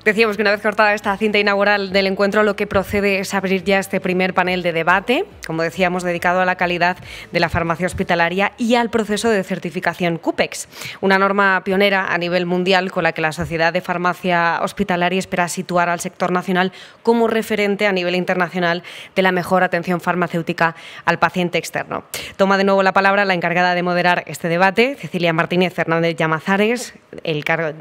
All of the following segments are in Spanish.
Decíamos que una vez cortada esta cinta inaugural del encuentro, lo que procede es abrir ya este primer panel de debate, como decíamos, dedicado a la calidad de la farmacia hospitalaria y al proceso de certificación CUPEX, una norma pionera a nivel mundial con la que la Sociedad de Farmacia Hospitalaria espera situar al sector nacional como referente a nivel internacional de la mejor atención farmacéutica al paciente externo. Toma de nuevo la palabra la encargada de moderar este debate, Cecilia Martínez Fernández Llamazares,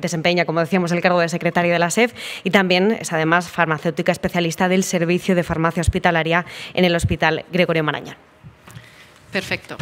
desempeña, como decíamos, el cargo de secretaria de la SEF y también es además farmacéutica especialista del Servicio de Farmacia Hospitalaria en el Hospital Gregorio Marañón. Perfecto.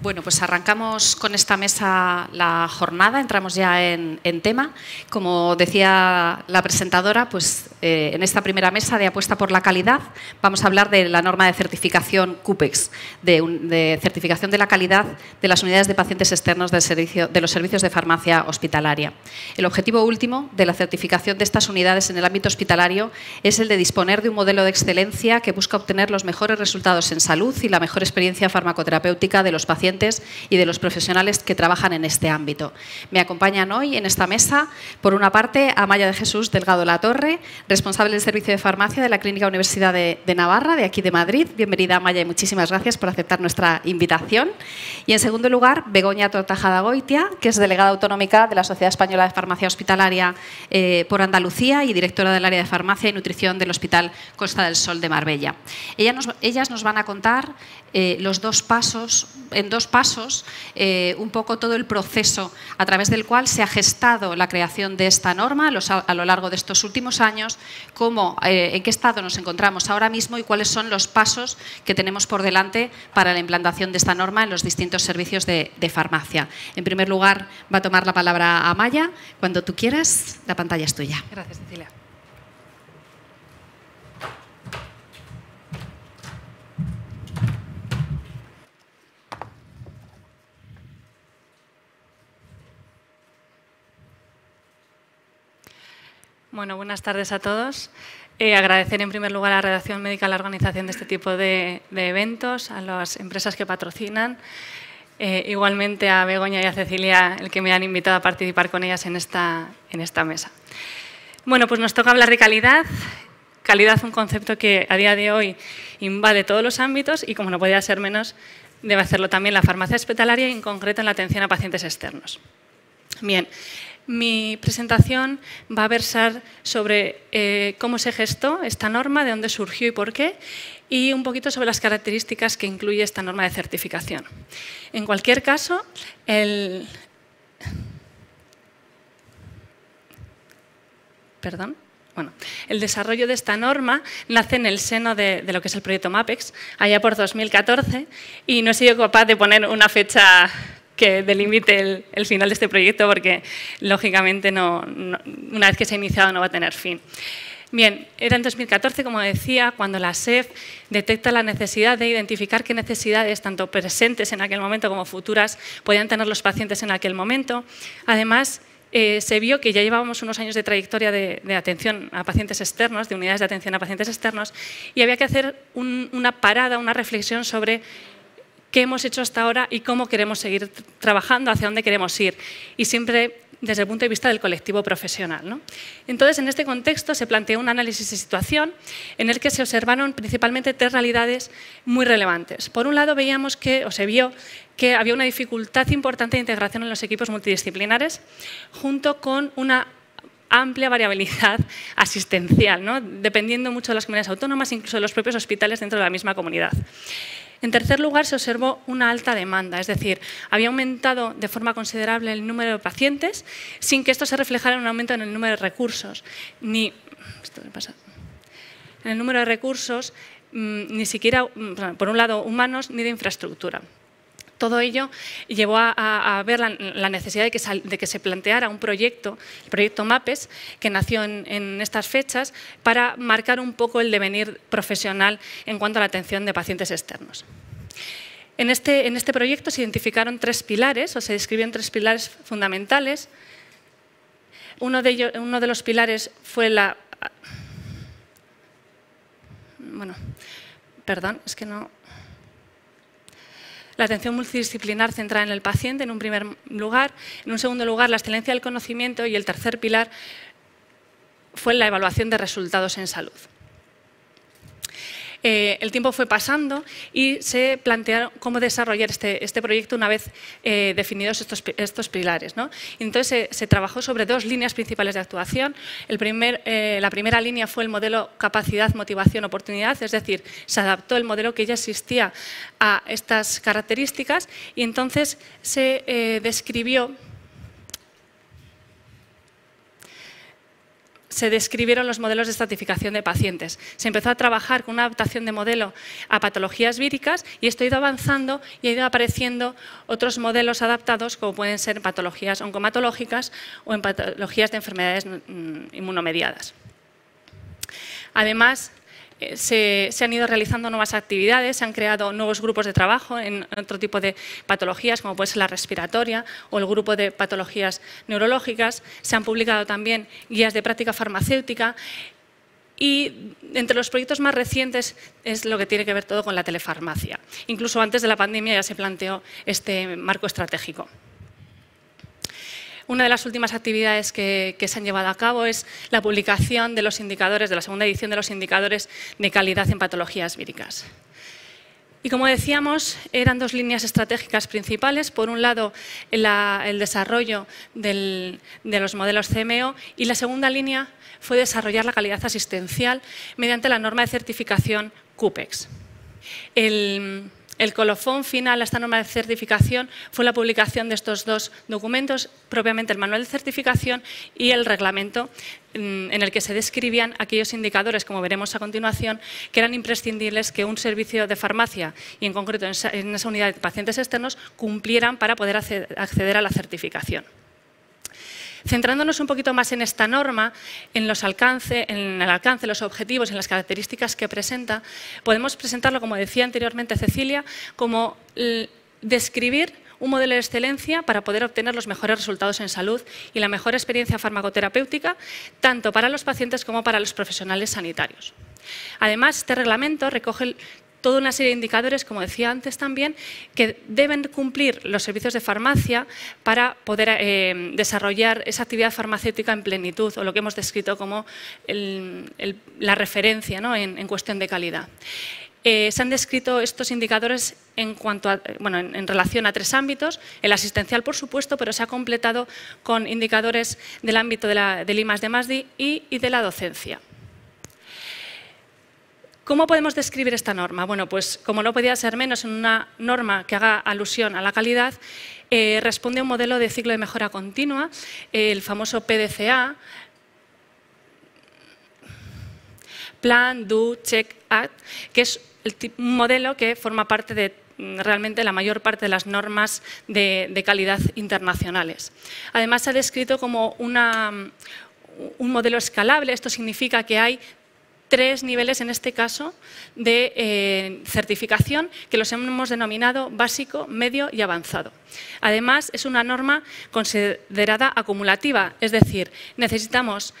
Bueno, pues arrancamos con esta mesa la jornada, entramos ya en tema. Como decía la presentadora, pues en esta primera mesa de apuesta por la calidad vamos a hablar de la norma de certificación CUPEX, de certificación de la calidad de las unidades de pacientes externos de los servicios de farmacia hospitalaria. El objetivo último de la certificación de estas unidades en el ámbito hospitalario es el de disponer de un modelo de excelencia que busca obtener los mejores resultados en salud y la mejor experiencia farmacoterapéutica de los pacientes y de los profesionales que trabajan en este ámbito. Me acompañan hoy en esta mesa, por una parte, Amaya de Jesús Delgado Latorre, responsable del Servicio de Farmacia de la Clínica Universidad de Navarra, de aquí de Madrid. Bienvenida, Amaya, y muchísimas gracias por aceptar nuestra invitación. Y, en segundo lugar, Begoña Tortajada-Goitia, que es delegada autonómica de la Sociedad Española de Farmacia Hospitalaria por Andalucía y directora del área de Farmacia y Nutrición del Hospital Costa del Sol de Marbella. Ellas nos van a contar en dos pasos, un poco todo el proceso a través del cual se ha gestado la creación de esta norma a lo largo de estos últimos años, en qué estado nos encontramos ahora mismo y cuáles son los pasos que tenemos por delante para la implantación de esta norma en los distintos servicios de farmacia. En primer lugar, va a tomar la palabra Amaya. Cuando tú quieras, la pantalla es tuya. Gracias, Cecilia. Bueno, buenas tardes a todos. Agradecer en primer lugar a la Redacción Médica la organización de este tipo de eventos, a las empresas que patrocinan, igualmente a Begoña y a Cecilia el que me han invitado a participar con ellas en esta mesa. Bueno, pues nos toca hablar de calidad. Calidad, un concepto que a día de hoy invade todos los ámbitos y, como no podía ser menos, debe hacerlo también la farmacia hospitalaria y en concreto en la atención a pacientes externos. Bien. Mi presentación va a versar sobre cómo se gestó esta norma, de dónde surgió y por qué, y un poquito sobre las características que incluye esta norma de certificación. En cualquier caso, el desarrollo de esta norma nace en el seno de lo que es el proyecto MAPEX, allá por 2014, y no he sido capaz de poner una fecha que delimite el final de este proyecto porque, lógicamente, una vez que se ha iniciado no va a tener fin. Bien, era en 2014, como decía, cuando la SEF detecta la necesidad de identificar qué necesidades, tanto presentes en aquel momento como futuras, podían tener los pacientes en aquel momento. Además, se vio que ya llevábamos unos años de trayectoria de atención a pacientes externos, de unidades de atención a pacientes externos, y había que hacer una parada, una reflexión sobre qué hemos hecho hasta ahora y cómo queremos seguir trabajando, hacia dónde queremos ir, y siempre desde el punto de vista del colectivo profesional, ¿no? Entonces, en este contexto se planteó un análisis de situación en el que se observaron principalmente tres realidades muy relevantes. Por un lado, se vio que había una dificultad importante de integración en los equipos multidisciplinares, junto con una amplia variabilidad asistencial, ¿no? Dependiendo mucho de las comunidades autónomas, incluso de los propios hospitales dentro de la misma comunidad. En tercer lugar, se observó una alta demanda, es decir, había aumentado de forma considerable el número de pacientes sin que esto se reflejara en un aumento en el número de recursos, ni siquiera, por un lado, humanos ni de infraestructura. Todo ello llevó a ver la necesidad de que se planteara un proyecto, el proyecto MAPES, que nació en estas fechas, para marcar un poco el devenir profesional en cuanto a la atención de pacientes externos. En este proyecto se identificaron tres pilares, o se describieron tres pilares fundamentales. Uno de los pilares fue la... La atención multidisciplinar centrada en el paciente, en un primer lugar. En un segundo lugar, la excelencia del conocimiento. Y el tercer pilar fue la evaluación de resultados en salud. El tiempo fue pasando y se plantearon cómo desarrollar este proyecto una vez definidos estos pilares, ¿no? Entonces se trabajó sobre dos líneas principales de actuación. La primera línea fue el modelo capacidad, motivación, oportunidad, es decir, se adaptó el modelo que ya existía a estas características y entonces se describieron los modelos de estratificación de pacientes. Se empezó a trabajar con una adaptación de modelo a patologías víricas y esto ha ido avanzando y ha ido apareciendo otros modelos adaptados como pueden ser patologías oncomatológicas o en patologías de enfermedades inmunomediadas. Además, se han ido realizando nuevas actividades, se han creado nuevos grupos de trabajo en otro tipo de patologías, como puede ser la respiratoria o el grupo de patologías neurológicas. Se han publicado también guías de práctica farmacéutica y entre los proyectos más recientes es lo que tiene que ver todo con la telefarmacia. Incluso antes de la pandemia ya se planteó este marco estratégico. Una de las últimas actividades que se han llevado a cabo es la publicación de los indicadores, de la segunda edición de los indicadores de calidad en patologías víricas. Y como decíamos, eran dos líneas estratégicas principales. Por un lado, el desarrollo de los modelos CMO y la segunda línea fue desarrollar la calidad asistencial mediante la norma de certificación CUPEX. El colofón final a esta norma de certificación fue la publicación de estos dos documentos, propiamente el manual de certificación y el reglamento en el que se describían aquellos indicadores, como veremos a continuación, que eran imprescindibles que un servicio de farmacia y en concreto en esa unidad de pacientes externos cumplieran para poder acceder a la certificación. Centrándonos un poquito más en esta norma, en el alcance, los objetivos, en las características que presenta, podemos presentarlo, como decía anteriormente Cecilia, como describir un modelo de excelencia para poder obtener los mejores resultados en salud y la mejor experiencia farmacoterapéutica, tanto para los pacientes como para los profesionales sanitarios. Además, este reglamento recoge toda una serie de indicadores, como decía antes también, que deben cumplir los servicios de farmacia para poder desarrollar esa actividad farmacéutica en plenitud, o lo que hemos descrito como la referencia, ¿no?, en cuestión de calidad. Se han descrito estos indicadores en relación a tres ámbitos: el asistencial, por supuesto, pero se ha completado con indicadores del ámbito del I+D+I y de la docencia. ¿Cómo podemos describir esta norma? Bueno, pues como no podía ser menos en una norma que haga alusión a la calidad, responde a un modelo de ciclo de mejora continua, el famoso PDCA, Plan, Do, Check, Act, que es un modelo que forma parte de realmente la mayor parte de las normas de calidad internacionales. Además, se ha descrito como un modelo escalable. Esto significa que hay tres niveles, en este caso, de certificación, que los hemos denominado básico, medio y avanzado. Además, es una norma considerada acumulativa, es decir, necesitamos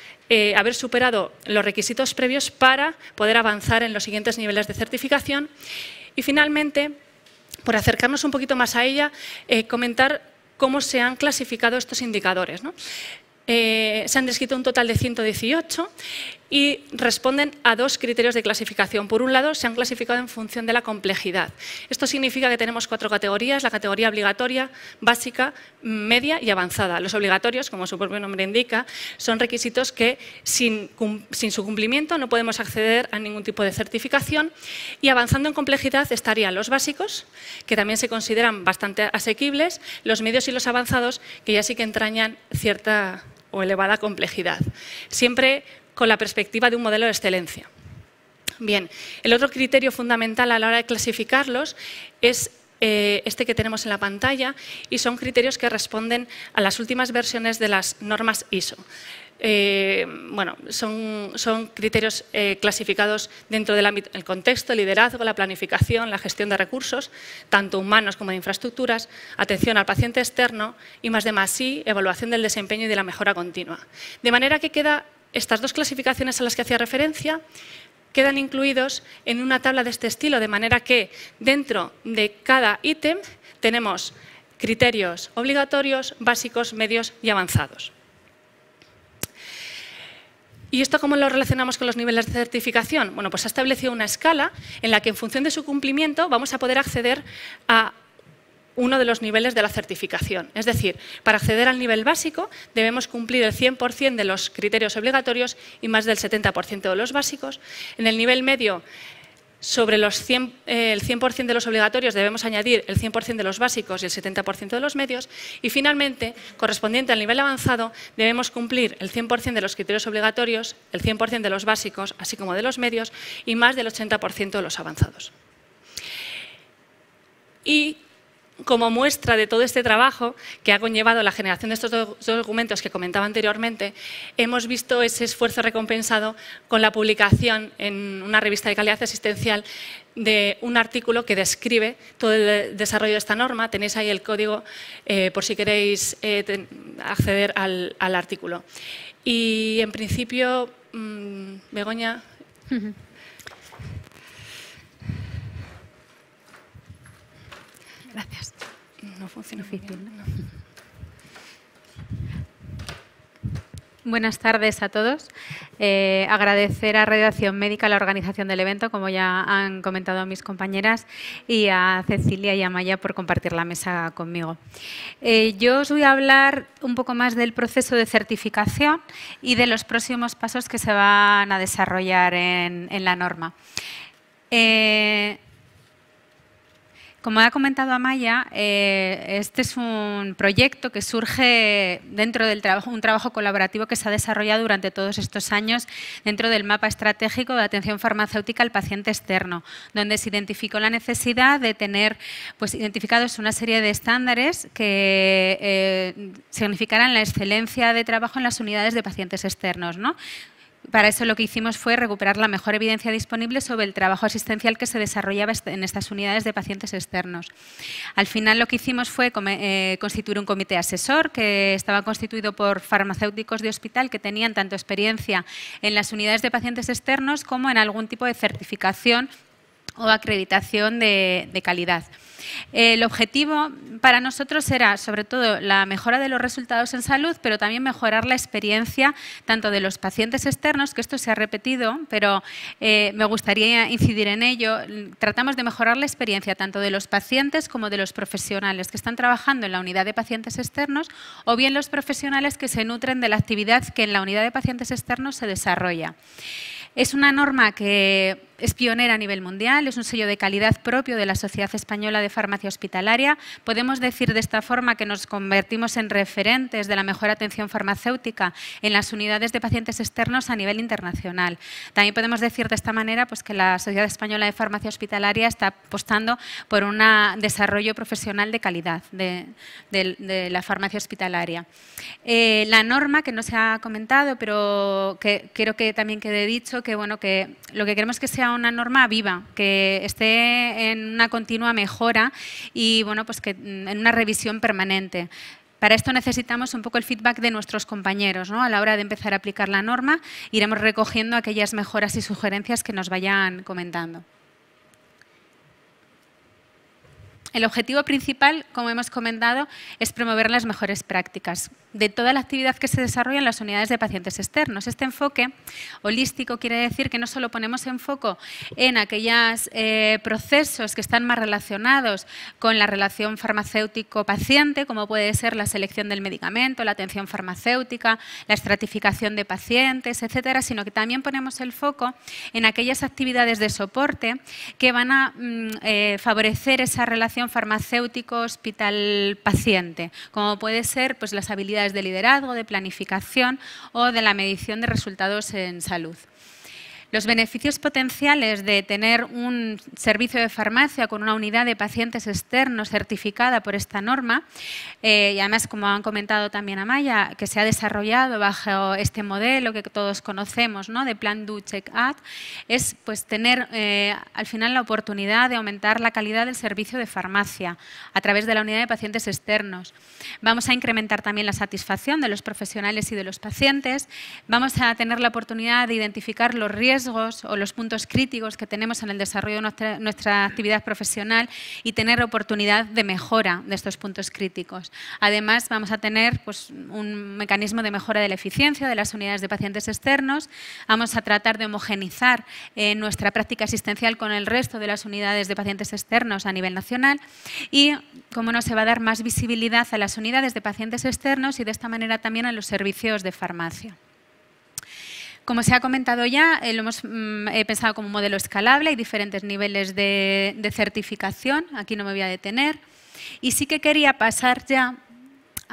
haber superado los requisitos previos para poder avanzar en los siguientes niveles de certificación. Y finalmente, por acercarnos un poquito más a ella, comentar cómo se han clasificado estos indicadores, ¿no? Se han descrito un total de 118 y responden a dos criterios de clasificación. Por un lado, se han clasificado en función de la complejidad. Esto significa que tenemos 4 categorías: la categoría obligatoria, básica, media y avanzada. Los obligatorios, como su propio nombre indica, son requisitos que sin su cumplimiento no podemos acceder a ningún tipo de certificación. Y avanzando en complejidad estarían los básicos, que también se consideran bastante asequibles, los medios y los avanzados, que ya sí que entrañan cierta o elevada complejidad, siempre con la perspectiva de un modelo de excelencia. Bien, el otro criterio fundamental a la hora de clasificarlos es este que tenemos en la pantalla, y son criterios que responden a las últimas versiones de las normas ISO. Son criterios clasificados dentro del ámbito, el contexto, el liderazgo, la planificación, la gestión de recursos, tanto humanos como de infraestructuras, atención al paciente externo, I+D+I, evaluación del desempeño y de la mejora continua. De manera que estas dos clasificaciones a las que hacía referencia quedan incluidos en una tabla de este estilo, de manera que dentro de cada ítem tenemos criterios obligatorios, básicos, medios y avanzados. ¿Y esto cómo lo relacionamos con los niveles de certificación? Bueno, pues ha establecido una escala en la que en función de su cumplimiento vamos a poder acceder a uno de los niveles de la certificación. Es decir, para acceder al nivel básico debemos cumplir el 100% de los criterios obligatorios y más del 70% de los básicos. En el nivel medio, sobre el 100% de los obligatorios debemos añadir el 100% de los básicos y el 70% de los medios. Y finalmente, correspondiente al nivel avanzado, debemos cumplir el 100% de los criterios obligatorios, el 100% de los básicos, así como de los medios, y más del 80% de los avanzados. Y como muestra de todo este trabajo que ha conllevado la generación de estos dos documentos que comentaba anteriormente, hemos visto ese esfuerzo recompensado con la publicación en una revista de calidad asistencial de un artículo que describe todo el desarrollo de esta norma. Tenéis ahí el código por si queréis acceder al artículo. Y en principio, Begoña. Gracias. No funciona difícil, bien, ¿no? Buenas tardes a todos. Agradecer a Redacción Médica la organización del evento, como ya han comentado mis compañeras, y a Cecilia y a Maya por compartir la mesa conmigo. Yo os voy a hablar un poco más del proceso de certificación y de los próximos pasos que se van a desarrollar en la norma. Como ha comentado Amaya, este es un proyecto que surge dentro del un trabajo colaborativo que se ha desarrollado durante todos estos años dentro del mapa estratégico de atención farmacéutica al paciente externo, donde se identificó la necesidad de tener identificados una serie de estándares que significaran la excelencia de trabajo en las unidades de pacientes externos, ¿no? Para eso lo que hicimos fue recuperar la mejor evidencia disponible sobre el trabajo asistencial que se desarrollaba en estas unidades de pacientes externos. Al final lo que hicimos fue constituir un comité asesor que estaba constituido por farmacéuticos de hospital que tenían tanto experiencia en las unidades de pacientes externos como en algún tipo de certificación o acreditación de calidad. El objetivo para nosotros era, sobre todo, la mejora de los resultados en salud, pero también mejorar la experiencia tanto de los pacientes externos, que esto se ha repetido, pero me gustaría incidir en ello. Tratamos de mejorar la experiencia tanto de los pacientes como de los profesionales que están trabajando en la unidad de pacientes externos o bien los profesionales que se nutren de la actividad que en la unidad de pacientes externos se desarrolla. Es una norma que es pionera a nivel mundial, es un sello de calidad propio de la Sociedad Española de Farmacia Hospitalaria. Podemos decir de esta forma que nos convertimos en referentes de la mejor atención farmacéutica en las unidades de pacientes externos a nivel internacional. También podemos decir de esta manera que la Sociedad Española de Farmacia Hospitalaria está apostando por un desarrollo profesional de calidad de la farmacia hospitalaria. La norma, que no se ha comentado, pero que quiero que también quede dicho, que lo que queremos es que sea una norma viva, que esté en una continua mejora y que en una revisión permanente. Para esto necesitamos un poco el feedback de nuestros compañeros, ¿no? A la hora de empezar a aplicar la norma, iremos recogiendo aquellas mejoras y sugerencias que nos vayan comentando. El objetivo principal, como hemos comentado, es promover las mejores prácticas de toda la actividad que se desarrolla en las unidades de pacientes externos. Este enfoque holístico quiere decir que no solo ponemos enfoque en aquellos procesos que están más relacionados con la relación farmacéutico-paciente, como puede ser la selección del medicamento, la atención farmacéutica, la estratificación de pacientes, etcétera, sino que también ponemos el foco en aquellas actividades de soporte que van a favorecer esa relación farmacéutico-hospital-paciente, como puede ser las habilidades de liderazgo, de planificación o de la medición de resultados en salud. Los beneficios potenciales de tener un servicio de farmacia con una unidad de pacientes externos certificada por esta norma, y además, como han comentado también Amaya, que se ha desarrollado bajo este modelo que todos conocemos, ¿no?, de Plan Do Check Add, es tener al final la oportunidad de aumentar la calidad del servicio de farmacia a través de la unidad de pacientes externos. Vamos a incrementar también la satisfacción de los profesionales y de los pacientes. Vamos a tener la oportunidad de identificar los riesgos riesgos o los puntos críticos que tenemos en el desarrollo de nuestra actividad profesional y tener oportunidad de mejora de estos puntos críticos. Además, vamos a tener pues, un mecanismo de mejora de la eficiencia de las unidades de pacientes externos. Vamos a tratar de homogenizar nuestra práctica asistencial con el resto de las unidades de pacientes externos a nivel nacional y, como no, se va a dar más visibilidad a las unidades de pacientes externos y de esta manera también a los servicios de farmacia. Como se ha comentado ya, lo hemos pensado como un modelo escalable, hay diferentes niveles de certificación, aquí no me voy a detener, y sí que quería pasar ya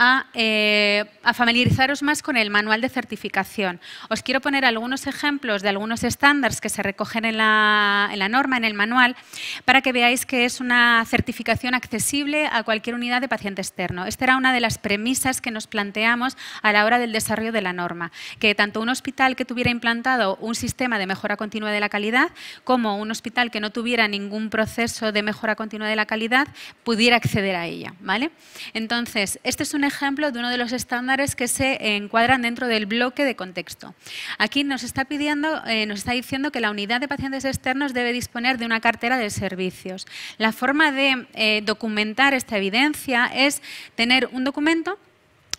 a familiarizaros más con el manual de certificación. Os quiero poner algunos ejemplos de algunos estándares que se recogen en la norma, en el manual, para que veáis que es una certificación accesible a cualquier unidad de paciente externo. Esta era una de las premisas que nos planteamos a la hora del desarrollo de la norma, que tanto un hospital que tuviera implantado un sistema de mejora continua de la calidad como un hospital que no tuviera ningún proceso de mejora continua de la calidad pudiera acceder a ella, ¿vale? Entonces, este es un ejemplo de uno de los estándares que se encuadran dentro del bloque de contexto. Aquí nos está diciendo que la unidad de pacientes externos debe disponer de una cartera de servicios. La forma de documentar esta evidencia es tener un documento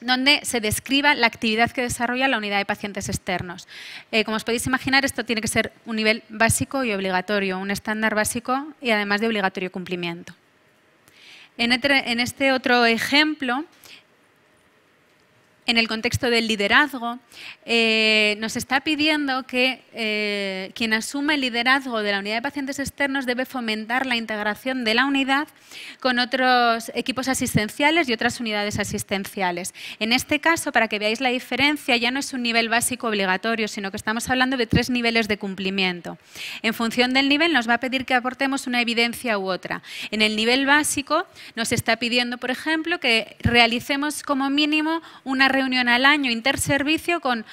donde se describa la actividad que desarrolla la unidad de pacientes externos. Como os podéis imaginar, esto tiene que ser un nivel básico y obligatorio, un estándar básico y además de obligatorio cumplimiento. En este otro ejemplo, en el contexto del liderazgo, nos está pidiendo que quien asuma el liderazgo de la unidad de pacientes externos debe fomentar la integración de la unidad con otros equipos asistenciales y otras unidades asistenciales. En este caso, para que veáis la diferencia, ya no es un nivel básico obligatorio, sino que estamos hablando de 3 niveles de cumplimiento. En función del nivel nos va a pedir que aportemos una evidencia u otra. En el nivel básico nos está pidiendo, por ejemplo, que realicemos como mínimo una reunión al año interservicio con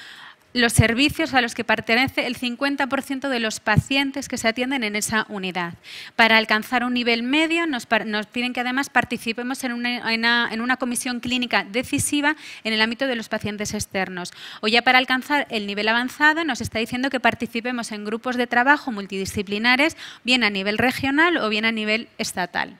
los servicios a los que pertenece el 50% de los pacientes que se atienden en esa unidad. Para alcanzar un nivel medio nos piden que además participemos en una comisión clínica decisiva en el ámbito de los pacientes externos. O ya para alcanzar el nivel avanzado nos está diciendo que participemos en grupos de trabajo multidisciplinares, bien a nivel regional o bien a nivel estatal.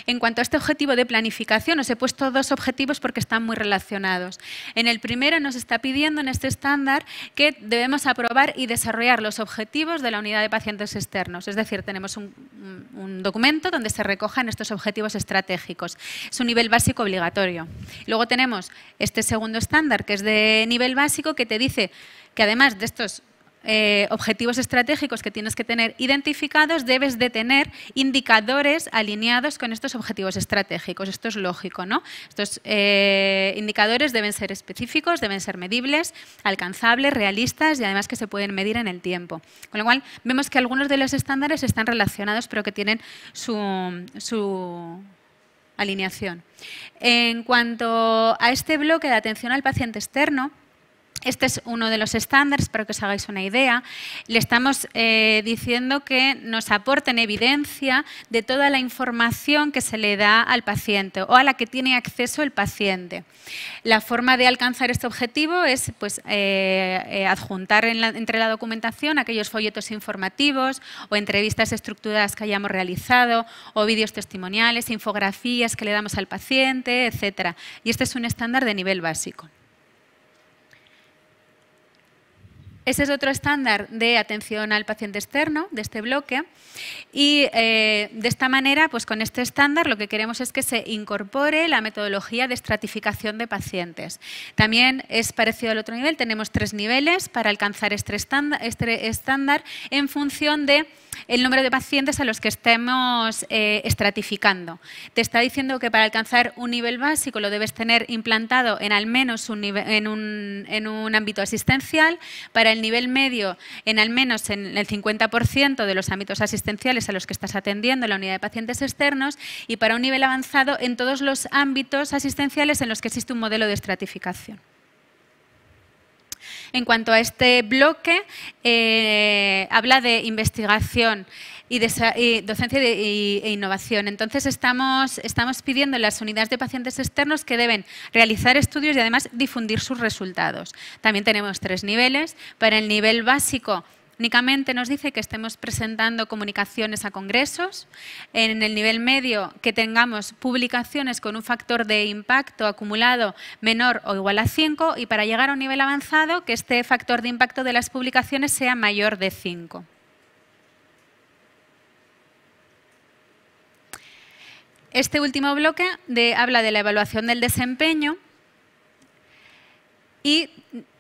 En cuanto a este objetivo de planificación, os he puesto 2 objetivos porque están muy relacionados. En el primero nos está pidiendo en este estándar que debemos aprobar y desarrollar los objetivos de la unidad de pacientes externos. Es decir, tenemos un documento donde se recojan estos objetivos estratégicos. Es un nivel básico obligatorio. Luego tenemos este segundo estándar, que es de nivel básico, que te dice que además de estos objetivos estratégicos que tienes que tener identificados, debes de tener indicadores alineados con estos objetivos estratégicos. Esto es lógico, ¿no? Estos indicadores deben ser específicos, deben ser medibles, alcanzables, realistas y además que se pueden medir en el tiempo. Con lo cual, vemos que algunos de los estándares están relacionados, pero que tienen su alineación. En cuanto a este bloque de atención al paciente externo, este es uno de los estándares, para que os hagáis una idea. Le estamos diciendo que nos aporten evidencia de toda la información que se le da al paciente o a la que tiene acceso el paciente. La forma de alcanzar este objetivo es pues, adjuntar entre la documentación aquellos folletos informativos o entrevistas estructuradas que hayamos realizado o vídeos testimoniales, infografías que le damos al paciente, etc. Y este es un estándar de nivel básico. Ese es otro estándar de atención al paciente externo de este bloque y de esta manera, pues con este estándar lo que queremos es que se incorpore la metodología de estratificación de pacientes. También es parecido al otro nivel, tenemos 3 niveles para alcanzar este estándar en función de el número de pacientes a los que estemos estratificando. Te está diciendo que para alcanzar un nivel básico lo debes tener implantado en al menos un ámbito asistencial, para el nivel medio en al menos en el 50% de los ámbitos asistenciales a los que estás atendiendo en la unidad de pacientes externos y para un nivel avanzado en todos los ámbitos asistenciales en los que existe un modelo de estratificación. En cuanto a este bloque, habla de investigación y docencia e innovación. Entonces, estamos pidiendo en las unidades de pacientes externos que deben realizar estudios y además difundir sus resultados. También tenemos 3 niveles. Para el nivel básico Únicamente nos dice que estemos presentando comunicaciones a congresos. En el nivel medio, que tengamos publicaciones con un factor de impacto acumulado menor o igual a 5, y para llegar a un nivel avanzado, que este factor de impacto de las publicaciones sea mayor de 5. Este último bloque habla de la evaluación del desempeño y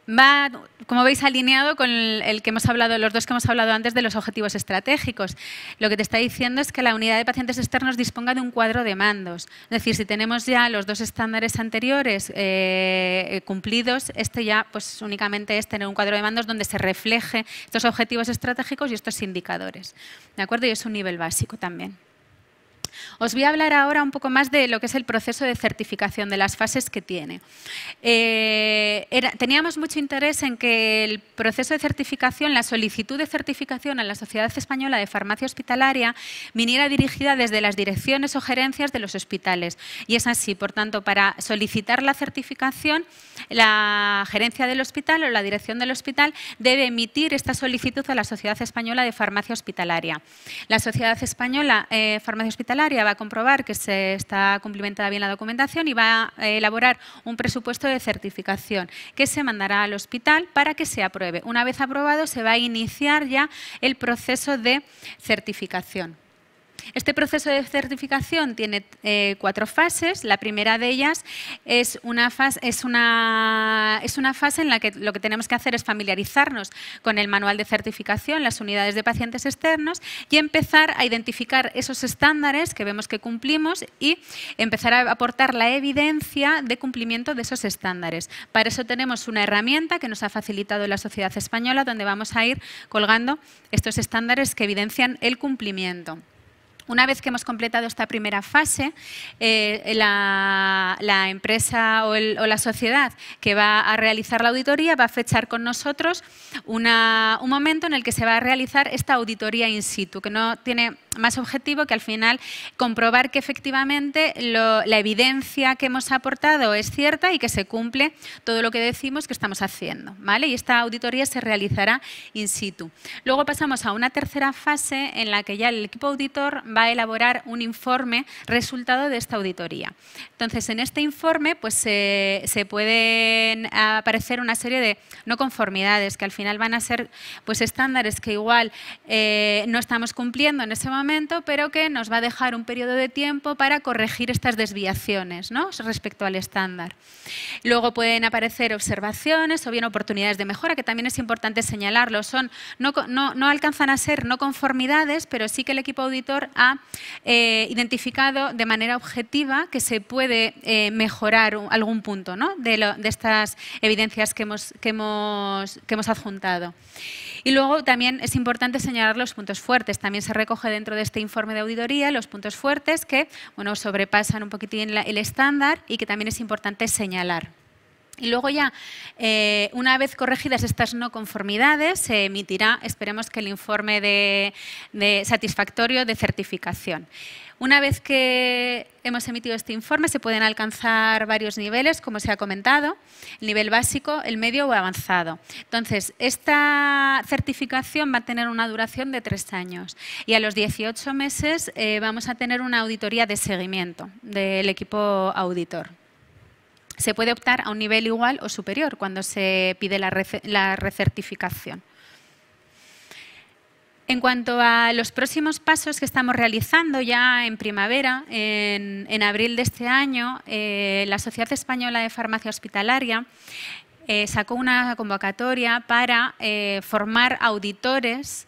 va, como veis, alineado con el que hemos hablado, los dos que hemos hablado antes de los objetivos estratégicos. Lo que te está diciendo es que la unidad de pacientes externos disponga de un cuadro de mandos. Es decir, si tenemos ya los dos estándares anteriores cumplidos, este ya pues únicamente es tener un cuadro de mandos donde se refleje estos objetivos estratégicos y estos indicadores. ¿De acuerdo? Y es un nivel básico también. Os voy a hablar ahora un poco más de lo que es el proceso de certificación, de las fases que tiene. Teníamos mucho interés en que el proceso de certificación, la solicitud de certificación a la Sociedad Española de Farmacia Hospitalaria viniera dirigida desde las direcciones o gerencias de los hospitales. Y es así, por tanto, para solicitar la certificación, la gerencia del hospital o la dirección del hospital debe emitir esta solicitud a la Sociedad Española de Farmacia Hospitalaria. La Sociedad Española de Farmacia Hospitalaria va a comprobar que se está cumplimentada bien la documentación y va a elaborar un presupuesto de certificación que se mandará al hospital para que se apruebe. Una vez aprobado, se va a iniciar ya el proceso de certificación. Este proceso de certificación tiene 4 fases. La primera de ellas es una fase en la que lo que tenemos que hacer es familiarizarnos con el manual de certificación, las unidades de pacientes externos, y empezar a identificar esos estándares que vemos que cumplimos y empezar a aportar la evidencia de cumplimiento de esos estándares. Para eso tenemos una herramienta que nos ha facilitado la Sociedad Española, donde vamos a ir colgando estos estándares que evidencian el cumplimiento. Una vez que hemos completado esta primera fase, la empresa o la sociedad que va a realizar la auditoría va a fechar con nosotros un momento en el que se va a realizar esta auditoría in situ, que no tiene más objetivo que al final comprobar que efectivamente la evidencia que hemos aportado es cierta y que se cumple todo lo que decimos que estamos haciendo, ¿vale? Y esta auditoría se realizará in situ. Luego pasamos a una tercera fase en la que ya el equipo auditor va a elaborar un informe resultado de esta auditoría. Entonces, en este informe pues, se pueden aparecer una serie de no conformidades que al final van a ser pues, estándares que igual no estamos cumpliendo en ese momento, pero que nos va a dejar un periodo de tiempo para corregir estas desviaciones, ¿no?, respecto al estándar. Luego pueden aparecer observaciones o bien oportunidades de mejora, que también es importante señalarlo. No alcanzan a ser no conformidades, pero sí que el equipo auditor ha identificado de manera objetiva que se puede mejorar algún punto, ¿no?, de estas evidencias que hemos adjuntado. Y luego también es importante señalar los puntos fuertes. También se recoge dentro de este informe de auditoría los puntos fuertes que bueno, sobrepasan un poquitín el estándar y que también es importante señalar. Y luego ya, una vez corregidas estas no conformidades, se emitirá, esperemos que el informe de satisfactorio de certificación. Una vez que hemos emitido este informe, se pueden alcanzar varios niveles, como se ha comentado, el nivel básico, el medio o avanzado. Entonces, esta certificación va a tener una duración de 3 años y a los 18 meses vamos a tener una auditoría de seguimiento del equipo auditor. Se puede optar a un nivel igual o superior cuando se pide la recertificación. En cuanto a los próximos pasos que estamos realizando ya en primavera, en abril de este año, la Sociedad Española de Farmacia Hospitalaria sacó una convocatoria para formar auditores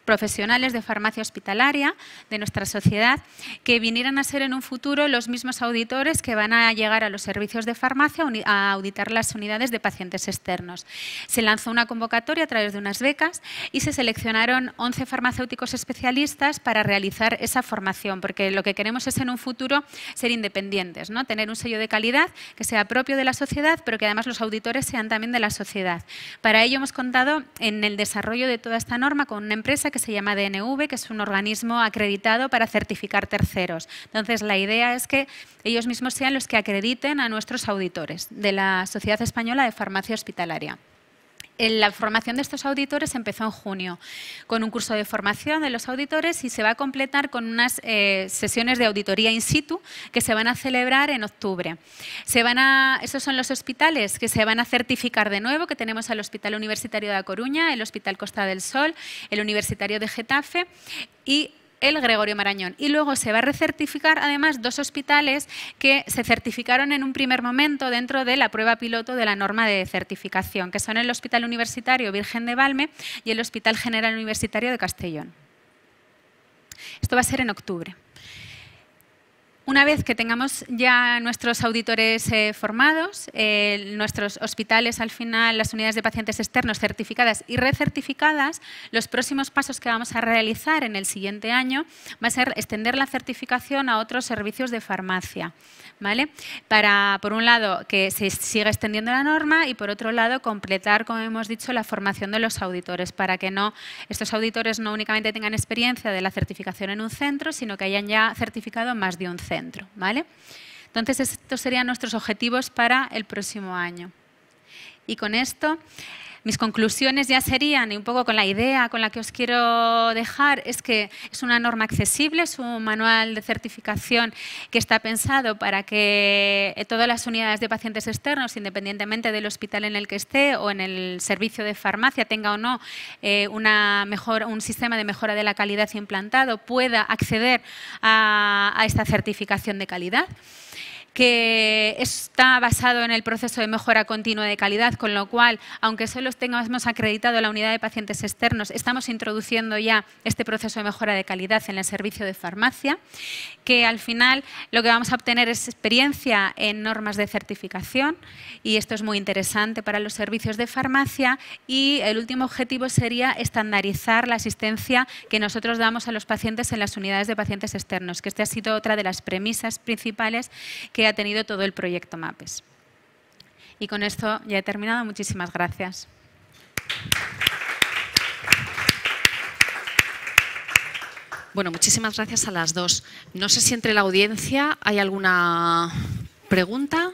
profesionales de farmacia hospitalaria de nuestra sociedad que vinieran a ser en un futuro los mismos auditores que van a llegar a los servicios de farmacia a auditar las unidades de pacientes externos. Se lanzó una convocatoria a través de unas becas y se seleccionaron 11 farmacéuticos especialistas para realizar esa formación, porque lo que queremos es en un futuro ser independientes, ¿no?, tener un sello de calidad que sea propio de la sociedad, pero que además los auditores sean también de la sociedad. Para ello hemos contado en el desarrollo de toda esta norma con una empresa que se llama DNV, que es un organismo acreditado para certificar terceros. Entonces, la idea es que ellos mismos sean los que acrediten a nuestros auditores de la Sociedad Española de Farmacia Hospitalaria. La formación de estos auditores empezó en junio con un curso de formación de los auditores y se va a completar con unas sesiones de auditoría in situ que se van a celebrar en octubre. Esos son los hospitales que se van a certificar de nuevo, que tenemos al Hospital Universitario de A Coruña, el Hospital Costa del Sol, el Universitario de Getafe y el Gregorio Marañón. Y luego se va a recertificar además 2 hospitales que se certificaron en un primer momento dentro de la prueba piloto de la norma de certificación, que son el Hospital Universitario Virgen de Valme y el Hospital General Universitario de Castellón. Esto va a ser en octubre. Una vez que tengamos ya nuestros auditores formados, nuestros hospitales al final, las unidades de pacientes externos certificadas y recertificadas, los próximos pasos que vamos a realizar en el siguiente año va a ser extender la certificación a otros servicios de farmacia, ¿vale? Para, por un lado, que se siga extendiendo la norma y, por otro lado, completar, como hemos dicho, la formación de los auditores para que estos auditores no únicamente tengan experiencia de la certificación en un centro, sino que hayan ya certificado más de un centro. ¿Vale? Entonces, estos serían nuestros objetivos para el próximo año. Y con esto, mis conclusiones ya serían, y un poco con la idea con la que os quiero dejar, es que es una norma accesible, es un manual de certificación que está pensado para que todas las unidades de pacientes externos, independientemente del hospital en el que esté o en el servicio de farmacia, tenga o no un sistema de mejora de la calidad implantado, pueda acceder a esta certificación de calidad, que está basado en el proceso de mejora continua de calidad, con lo cual, aunque solo tengamos acreditado la unidad de pacientes externos, estamos introduciendo ya este proceso de mejora de calidad en el servicio de farmacia, que al final lo que vamos a obtener es experiencia en normas de certificación y esto es muy interesante para los servicios de farmacia y el último objetivo sería estandarizar la asistencia que nosotros damos a los pacientes en las unidades de pacientes externos, que esta ha sido otra de las premisas principales que ha tenido todo el proyecto MAPES. Y con esto ya he terminado. Muchísimas gracias. Bueno, muchísimas gracias a las dos. No sé si entre la audiencia hay alguna pregunta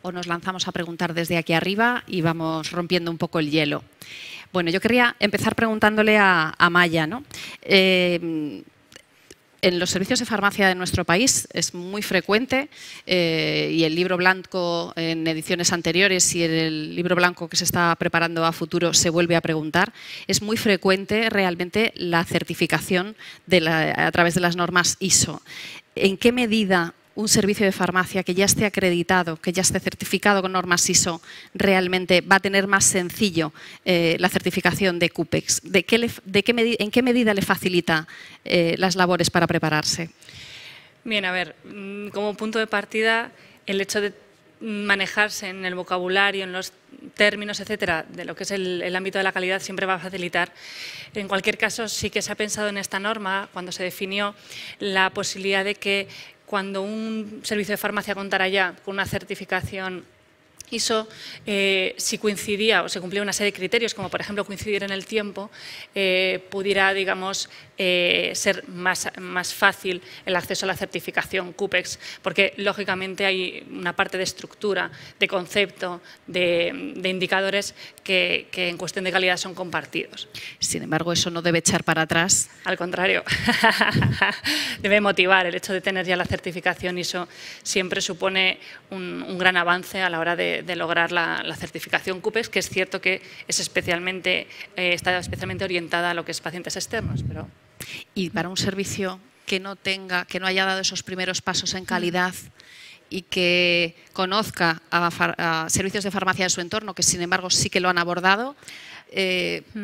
o nos lanzamos a preguntar desde aquí arriba y vamos rompiendo un poco el hielo. Bueno, yo querría empezar preguntándole a Maya, ¿no? En los servicios de farmacia de nuestro país es muy frecuente y el libro blanco en ediciones anteriores y en el libro blanco que se está preparando a futuro se vuelve a preguntar, es muy frecuente realmente la certificación a través de las normas ISO. ¿En qué medida un servicio de farmacia que ya esté acreditado, que ya esté certificado con normas ISO, realmente va a tener más sencillo la certificación de CUPEX? ¿En qué medida le facilita las labores para prepararse? Bien, a ver, como punto de partida, el hecho de manejarse en el vocabulario, en los términos, etcétera, de lo que es el ámbito de la calidad siempre va a facilitar. En cualquier caso, sí que se ha pensado en esta norma, cuando se definió, la posibilidad de que cuando un servicio de farmacia contara ya con una certificación ISO, si coincidía o se cumplía una serie de criterios, como por ejemplo coincidir en el tiempo, pudiera, digamos, ser más fácil el acceso a la certificación CUPEX, porque lógicamente hay una parte de estructura, de concepto, de indicadores que en cuestión de calidad son compartidos. Sin embargo, eso no debe echar para atrás. Al contrario, debe motivar. El hecho de tener ya la certificación ISO siempre supone un gran avance a la hora de lograr la certificación CUPEX, que es cierto que es está especialmente orientada a lo que es pacientes externos. Pero... Y para un servicio que no haya dado esos primeros pasos en calidad y que conozca a servicios de farmacia de su entorno, que sin embargo sí que lo han abordado,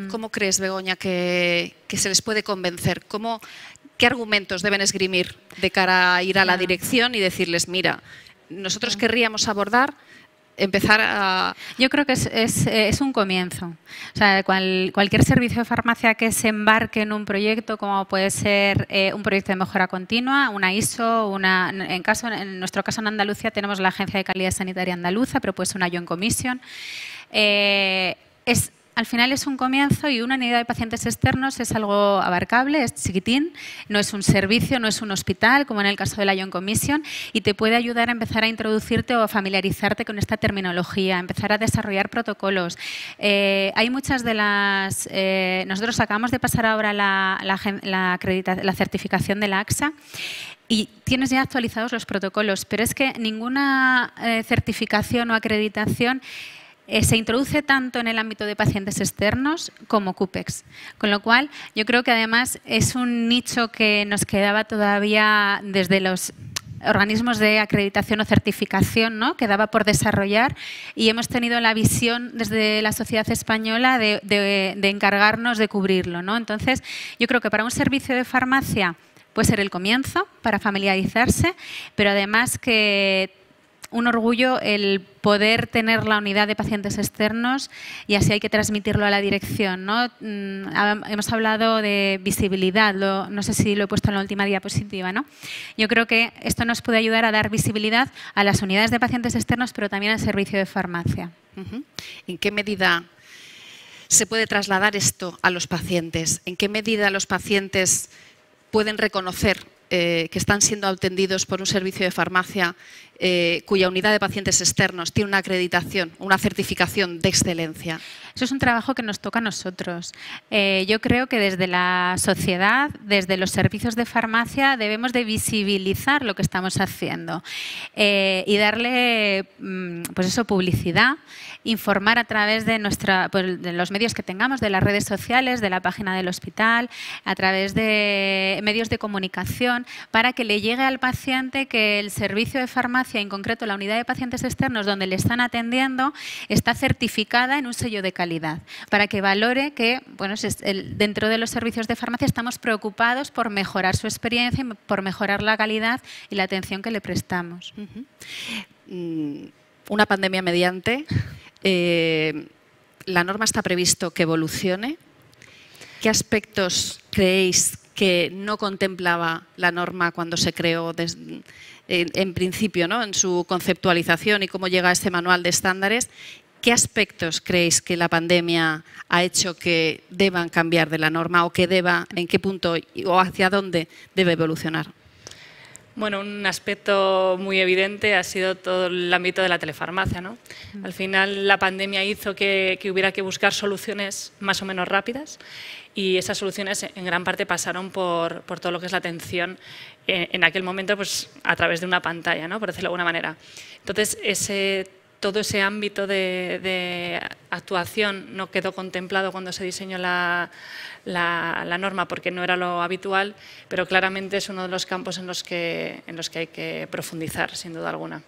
¿cómo crees, Begoña, que se les puede convencer? ¿Qué argumentos deben esgrimir de cara a ir a la dirección y decirles, mira, nosotros querríamos empezar a... Yo creo que es un comienzo. O sea, cualquier servicio de farmacia que se embarque en un proyecto, como puede ser un proyecto de mejora continua, una ISO, en nuestro caso en Andalucía tenemos la Agencia de Calidad Sanitaria Andaluza, pero puede ser una Joint Commission. al final es un comienzo y una unidad de pacientes externos es algo abarcable, es chiquitín, no es un servicio, no es un hospital, como en el caso de la Young Commission, y te puede ayudar a empezar a introducirte o a familiarizarte con esta terminología, empezar a desarrollar protocolos. Hay muchas de las... nosotros acabamos de pasar ahora la certificación de la AXA, y tienes ya actualizados los protocolos, pero es que ninguna certificación o acreditación se introduce tanto en el ámbito de pacientes externos como CUPEX. Con lo cual, yo creo que además es un nicho que nos quedaba todavía desde los organismos de acreditación o certificación, ¿no?, quedaba por desarrollar, y hemos tenido la visión desde la sociedad española de encargarnos de cubrirlo, ¿no? Entonces, yo creo que para un servicio de farmacia puede ser el comienzo para familiarizarse, pero además que un orgullo el poder tener la unidad de pacientes externos, y así hay que transmitirlo a la dirección, ¿no? Hemos hablado de visibilidad, no sé si lo he puesto en la última diapositiva, ¿no? Yo creo que esto nos puede ayudar a dar visibilidad a las unidades de pacientes externos, pero también al servicio de farmacia. ¿En qué medida se puede trasladar esto a los pacientes? ¿En qué medida los pacientes pueden reconocer que están siendo atendidos por un servicio de farmacia cuya unidad de pacientes externos tiene una acreditación, una certificación de excelencia? Eso es un trabajo que nos toca a nosotros. Yo creo que desde la sociedad, desde los servicios de farmacia, debemos de visibilizar lo que estamos haciendo y darle, pues eso, publicidad, informar a través de los medios que tengamos, de las redes sociales, de la página del hospital, a través de medios de comunicación, para que le llegue al paciente que el servicio de farmacia, en concreto la unidad de pacientes externos donde le están atendiendo, está certificada en un sello de calidad, para que valore que, bueno, dentro de los servicios de farmacia estamos preocupados por mejorar su experiencia y por mejorar la calidad y la atención que le prestamos. Una pandemia mediante, la norma está previsto que evolucione. ¿Qué aspectos creéis que no contemplaba la norma cuando se creó en principio, ¿no?, en su conceptualización y cómo llega a este manual de estándares? ¿Qué aspectos creéis que la pandemia ha hecho que deban cambiar de la norma o que en qué punto o hacia dónde debe evolucionar? Bueno, un aspecto muy evidente ha sido todo el ámbito de la telefarmacia, ¿no? Al final la pandemia hizo que hubiera que buscar soluciones más o menos rápidas, y esas soluciones en gran parte pasaron por todo lo que es la atención en aquel momento, pues a través de una pantalla, ¿no?, por decirlo de alguna manera. Entonces, todo ese ámbito de actuación no quedó contemplado cuando se diseñó la norma, porque no era lo habitual, pero claramente es uno de los campos en los que hay que profundizar, sin duda alguna.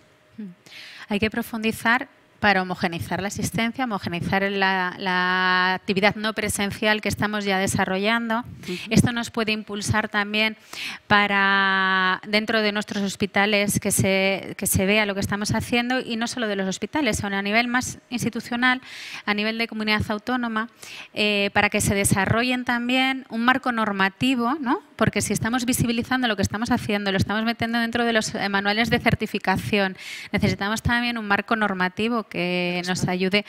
Hay que profundizar para homogeneizar la asistencia, homogeneizar la actividad no presencial que estamos ya desarrollando. Esto nos puede impulsar también para, dentro de nuestros hospitales, que se vea lo que estamos haciendo, y no solo de los hospitales, sino a nivel más institucional, a nivel de comunidad autónoma, para que se desarrollen también un marco normativo, ¿no? Porque si estamos visibilizando lo que estamos haciendo, lo estamos metiendo dentro de los manuales de certificación, necesitamos también un marco normativo que nos ayude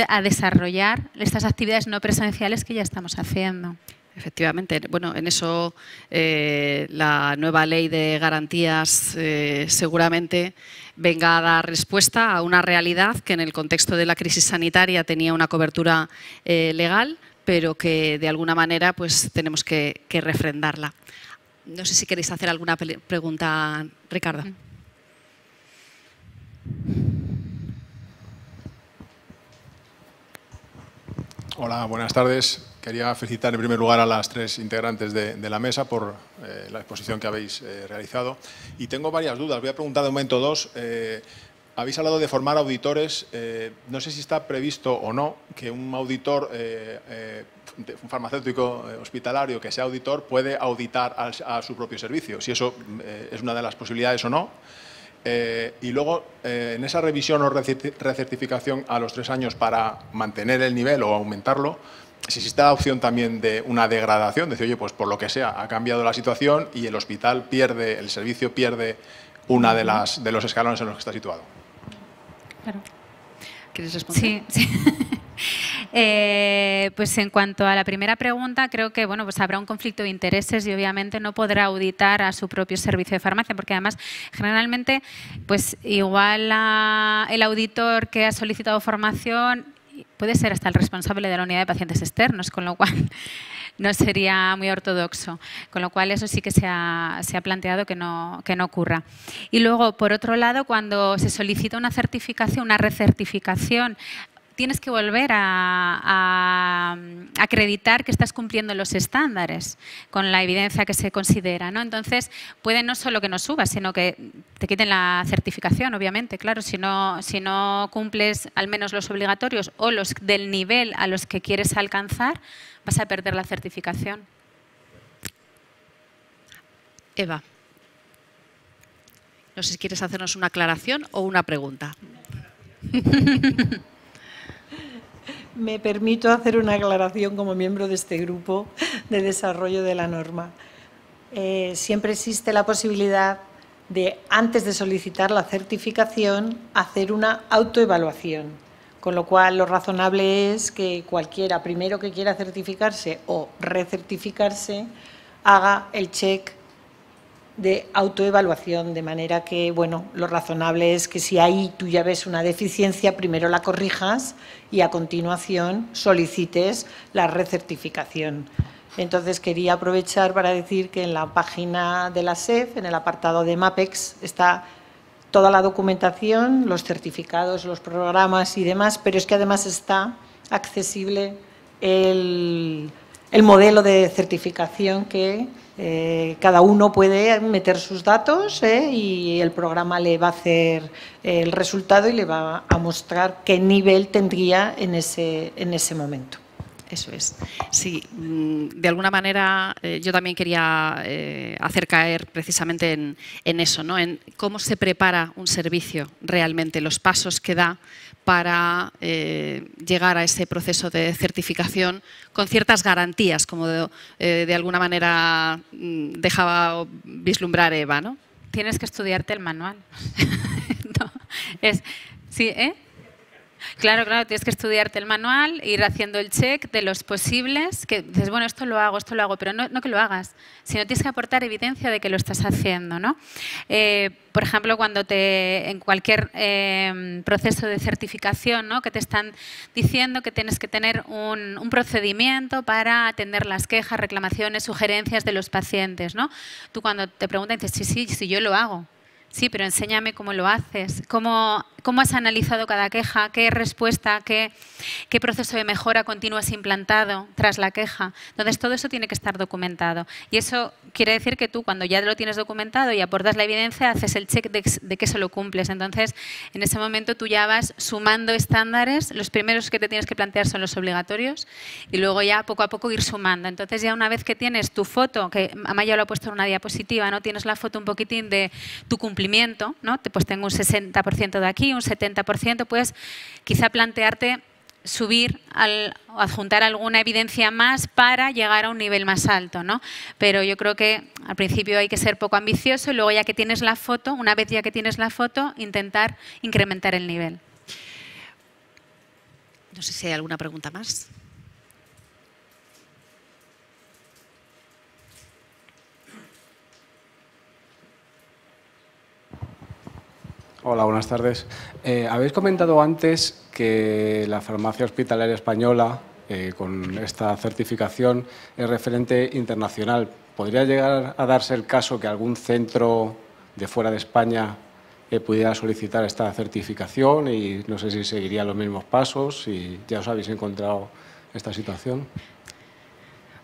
a desarrollar estas actividades no presenciales que ya estamos haciendo. Efectivamente, bueno, en eso la nueva ley de garantías seguramente venga a dar respuesta a una realidad que en el contexto de la crisis sanitaria tenía una cobertura legal, pero que de alguna manera pues tenemos que refrendarla. No sé si queréis hacer alguna pregunta, Ricardo. Hola, buenas tardes. Quería felicitar en primer lugar a las tres integrantes de la mesa por la exposición que habéis realizado. Y tengo varias dudas. Voy a preguntar de momento dos. Habéis hablado de formar auditores. No sé si está previsto o no que un auditor, un farmacéutico hospitalario que sea auditor, puede auditar a su propio servicio. Si eso es una de las posibilidades o no. Y luego, en esa revisión o recertificación a los 3 años para mantener el nivel o aumentarlo, si existe la opción también de una degradación, decir, oye, pues por lo que sea, ha cambiado la situación y el hospital pierde, el servicio pierde una de los escalones en los que está situado. Claro. ¿Quieres responder? Sí. Pues en cuanto a la primera pregunta, creo que bueno, pues habrá un conflicto de intereses y obviamente no podrá auditar a su propio servicio de farmacia, porque además generalmente pues igual el auditor que ha solicitado formación puede ser hasta el responsable de la unidad de pacientes externos, con lo cual no sería muy ortodoxo. Con lo cual eso sí que se ha planteado que no ocurra. Y luego, por otro lado, cuando se solicita una certificación, una recertificación, tienes que volver a acreditar que estás cumpliendo los estándares con la evidencia que se considera, ¿no? Entonces, puede no solo que no subas, sino que te quiten la certificación, obviamente. Claro, si no cumples al menos los obligatorios o los del nivel a los que quieres alcanzar, vas a perder la certificación. Eva, no sé si quieres hacernos una aclaración o una pregunta. Me permito hacer una aclaración como miembro de este grupo de desarrollo de la norma. Siempre existe la posibilidad de, antes de solicitar la certificación, hacer una autoevaluación. Con lo cual, lo razonable es que cualquiera, primero que quiera certificarse o recertificarse, haga el check de autoevaluación, de manera que, bueno, lo razonable es que si ahí tú ya ves una deficiencia, primero la corrijas y a continuación solicites la recertificación. Entonces, quería aprovechar para decir que en la página de la SEF, en el apartado de MAPEX, está toda la documentación, los certificados, los programas y demás, pero es que además está accesible el modelo de certificación que cada uno puede meter sus datos y el programa le va a hacer el resultado y le va a mostrar qué nivel tendría en ese momento. Eso es. Sí, de alguna manera yo también quería hacer caer precisamente en eso, ¿no? En cómo se prepara un servicio realmente, los pasos que da para llegar a ese proceso de certificación con ciertas garantías, como de alguna manera dejaba vislumbrar Eva, ¿no? Tienes que estudiarte el manual. No, sí, ¿eh? Claro, tienes que estudiarte el manual, ir haciendo el check de los posibles, que dices, bueno, esto lo hago, pero no que lo hagas, sino tienes que aportar evidencia de que lo estás haciendo, ¿no? Por ejemplo, cuando en cualquier proceso de certificación, ¿no?, que te están diciendo que tienes que tener un procedimiento para atender las quejas, reclamaciones, sugerencias de los pacientes, ¿no? Tú cuando te preguntan dices, sí, yo lo hago. Sí, pero enséñame cómo lo haces, cómo has analizado cada queja, qué respuesta, qué proceso de mejora continua has implantado tras la queja. Entonces, todo eso tiene que estar documentado. Y eso quiere decir que tú, cuando ya lo tienes documentado y aportas la evidencia, haces el check de que eso lo cumples. Entonces, en ese momento tú ya vas sumando estándares. Los primeros que te tienes que plantear son los obligatorios y luego ya poco a poco ir sumando. Entonces, ya una vez que tienes tu foto, que Amaya lo ha puesto en una diapositiva, ¿no?, tienes la foto un poquitín de tu cumplimiento, ¿no? Pues tengo un 60% de aquí, un 70%, pues quizá plantearte subir o adjuntar alguna evidencia más para llegar a un nivel más alto, ¿no? Pero yo creo que al principio hay que ser poco ambicioso y luego ya que tienes la foto, una vez ya que tienes la foto, intentar incrementar el nivel. No sé si hay alguna pregunta más. Hola, buenas tardes. Habéis comentado antes que la farmacia hospitalaria española, con esta certificación, es referente internacional. ¿Podría llegar a darse el caso que algún centro de fuera de España pudiera solicitar esta certificación y no sé si seguiría los mismos pasos, si ya os habéis encontrado esta situación?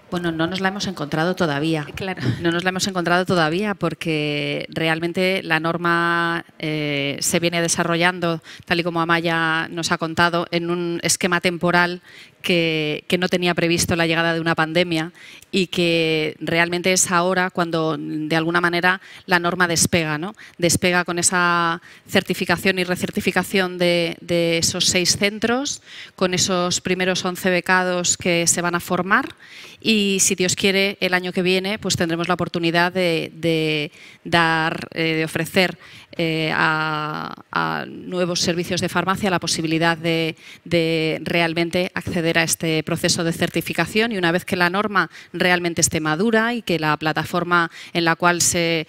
Bueno, no nos la hemos encontrado todavía. Claro. No nos la hemos encontrado todavía porque realmente la norma se viene desarrollando, tal y como Amaya nos ha contado, en un esquema temporal que no tenía previsto la llegada de una pandemia y que realmente es ahora cuando de alguna manera la norma despega, ¿no? Despega con esa certificación y recertificación de esos 6 centros, con esos primeros 11 becados que se van a formar y, si Dios quiere, el año que viene pues tendremos la oportunidad de ofrecer a nuevos servicios de farmacia la posibilidad de realmente acceder a este proceso de certificación, y una vez que la norma realmente esté madura y que la plataforma en la cual se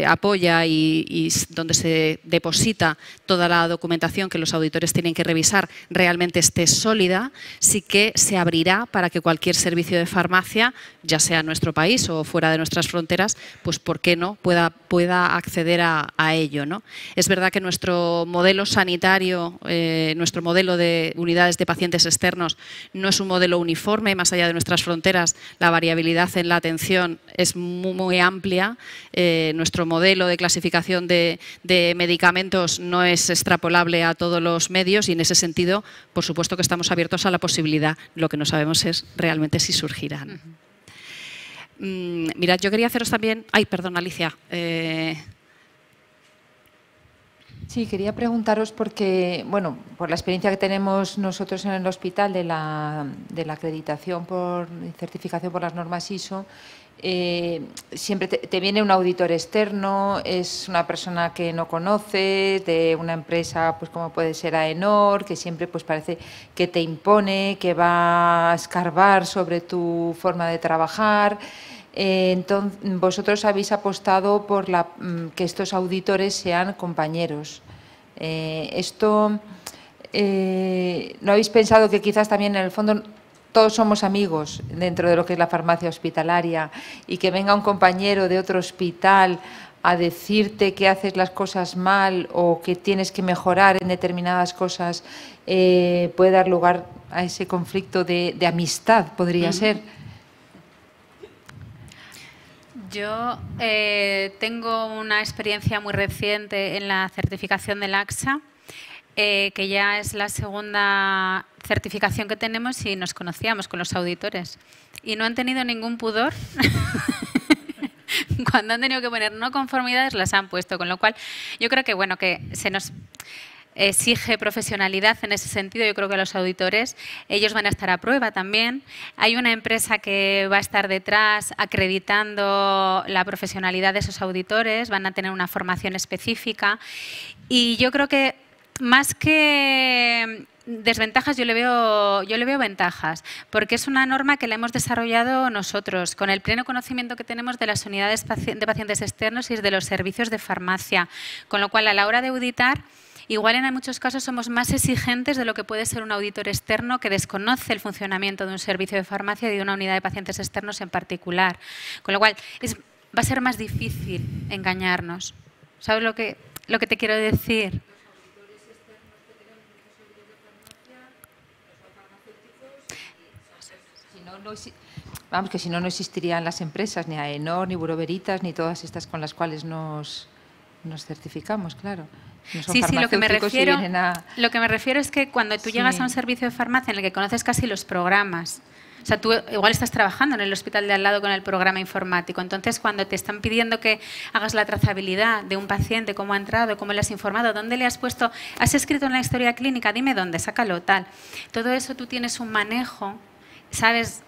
apoya y donde se deposita toda la documentación que los auditores tienen que revisar realmente esté sólida, sí que se abrirá para que cualquier servicio de farmacia, ya sea en nuestro país o fuera de nuestras fronteras, pues ¿por qué no?, pueda acceder a ello, ¿no? Es verdad que nuestro modelo sanitario, nuestro modelo de unidades de pacientes externos no es un modelo uniforme. Más allá de nuestras fronteras, la variabilidad en la atención es muy amplia. Nuestro modelo de clasificación de medicamentos no es extrapolable a todos los medios, y en ese sentido, por supuesto que estamos abiertos a la posibilidad. Lo que no sabemos es realmente si surgirán. Mirad, yo quería haceros también... Ay, perdón, Alicia. Sí, quería preguntaros porque, bueno, por la experiencia que tenemos nosotros en el hospital de la acreditación por certificación por las normas ISO, siempre te viene un auditor externo, es una persona que no conoces, de una empresa pues como puede ser AENOR, que siempre pues parece que te impone, que va a escarbar sobre tu forma de trabajar. Entonces, vosotros habéis apostado por que estos auditores sean compañeros. ¿No habéis pensado que quizás también en el fondo todos somos amigos dentro de lo que es la farmacia hospitalaria, y que venga un compañero de otro hospital a decirte que haces las cosas mal o que tienes que mejorar en determinadas cosas, puede dar lugar a ese conflicto de amistad, podría ser? Yo tengo una experiencia muy reciente en la certificación del AXA, que ya es la segunda certificación que tenemos, y nos conocíamos con los auditores. Y no han tenido ningún pudor. Cuando han tenido que poner no conformidades, las han puesto. Con lo cual, yo creo que, bueno, que se nos exige profesionalidad en ese sentido. Yo creo que los auditores, ellos van a estar a prueba también. Hay una empresa que va a estar detrás acreditando la profesionalidad de esos auditores, van a tener una formación específica, y yo creo que más que desventajas, yo le veo ventajas, porque es una norma que la hemos desarrollado nosotros con el pleno conocimiento que tenemos de las unidades de pacientes externos y de los servicios de farmacia, con lo cual a la hora de auditar, igual en muchos casos somos más exigentes de lo que puede ser un auditor externo que desconoce el funcionamiento de un servicio de farmacia y de una unidad de pacientes externos en particular. Con lo cual va a ser más difícil engañarnos. ¿Sabes lo que te quiero decir? Vamos, que si no, no existirían las empresas, ni AENOR, ni Bureau Veritas, ni todas estas con las cuales nos certificamos, claro. Sí, lo que me refiero es que cuando tú llegas a un servicio de farmacia en el que conoces casi los programas, o sea, tú igual estás trabajando en el hospital de al lado con el programa informático, entonces cuando te están pidiendo que hagas la trazabilidad de un paciente, cómo ha entrado, cómo le has informado, dónde le has puesto, has escrito en la historia clínica, dime dónde, sácalo, tal. Todo eso tú tienes un manejo, ¿sabes?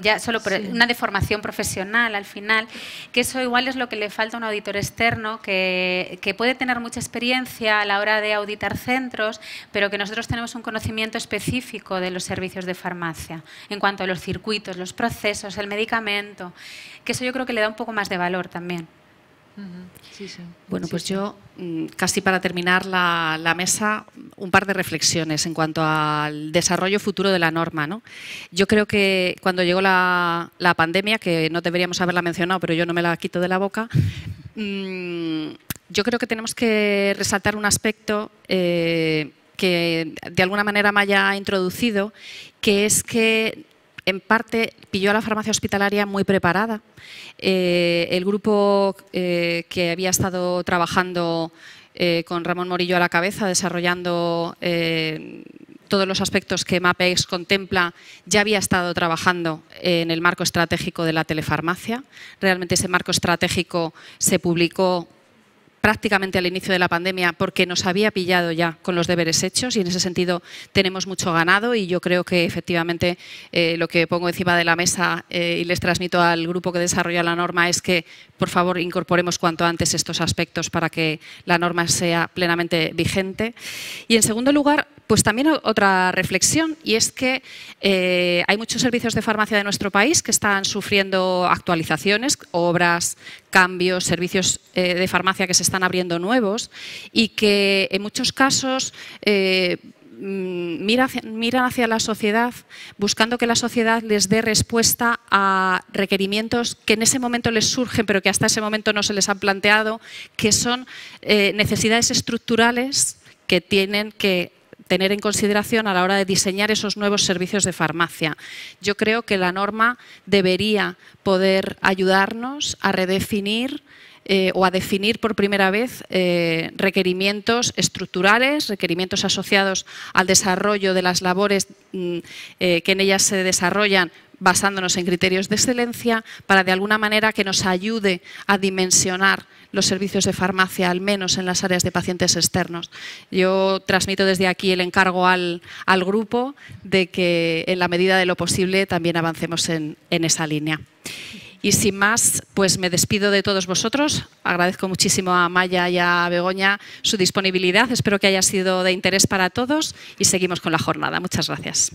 Ya solo por una deformación profesional al final, que eso igual es lo que le falta a un auditor externo, que puede tener mucha experiencia a la hora de auditar centros, pero que nosotros tenemos un conocimiento específico de los servicios de farmacia, en cuanto a los circuitos, los procesos, el medicamento, que eso yo creo que le da un poco más de valor también. Sí, sí. Bueno, pues yo, casi para terminar la mesa, un par de reflexiones en cuanto al desarrollo futuro de la norma, ¿no? Yo creo que cuando llegó la pandemia, que no deberíamos haberla mencionado, pero yo no me la quito de la boca, yo creo que tenemos que resaltar un aspecto que de alguna manera me haya introducido, que es que en parte pilló a la farmacia hospitalaria muy preparada. El grupo que había estado trabajando con Ramón Morillo a la cabeza, desarrollando todos los aspectos que MAPEX contempla, ya había estado trabajando en el marco estratégico de la telefarmacia. Realmente ese marco estratégico se publicó prácticamente al inicio de la pandemia porque nos había pillado ya con los deberes hechos y en ese sentido tenemos mucho ganado y yo creo que efectivamente lo que pongo encima de la mesa y les transmito al grupo que desarrolla la norma es que por favor incorporemos cuanto antes estos aspectos para que la norma sea plenamente vigente. Y en segundo lugar, pues también otra reflexión y es que hay muchos servicios de farmacia de nuestro país que están sufriendo actualizaciones, obras, cambios, servicios de farmacia que se están abriendo nuevos y que en muchos casos miran hacia la sociedad buscando que la sociedad les dé respuesta a requerimientos que en ese momento les surgen pero que hasta ese momento no se les han planteado, que son necesidades estructurales que tienen que tener en consideración a la hora de diseñar esos nuevos servicios de farmacia. Yo creo que la norma debería poder ayudarnos a redefinir o a definir por primera vez requerimientos estructurales, requerimientos asociados al desarrollo de las labores que en ellas se desarrollan basándonos en criterios de excelencia para de alguna manera que nos ayude a dimensionar los servicios de farmacia, al menos en las áreas de pacientes externos. Yo transmito desde aquí el encargo al grupo de que en la medida de lo posible también avancemos en esa línea. Y sin más, pues me despido de todos vosotros. Agradezco muchísimo a Maya y a Begoña su disponibilidad. Espero que haya sido de interés para todos y seguimos con la jornada. Muchas gracias.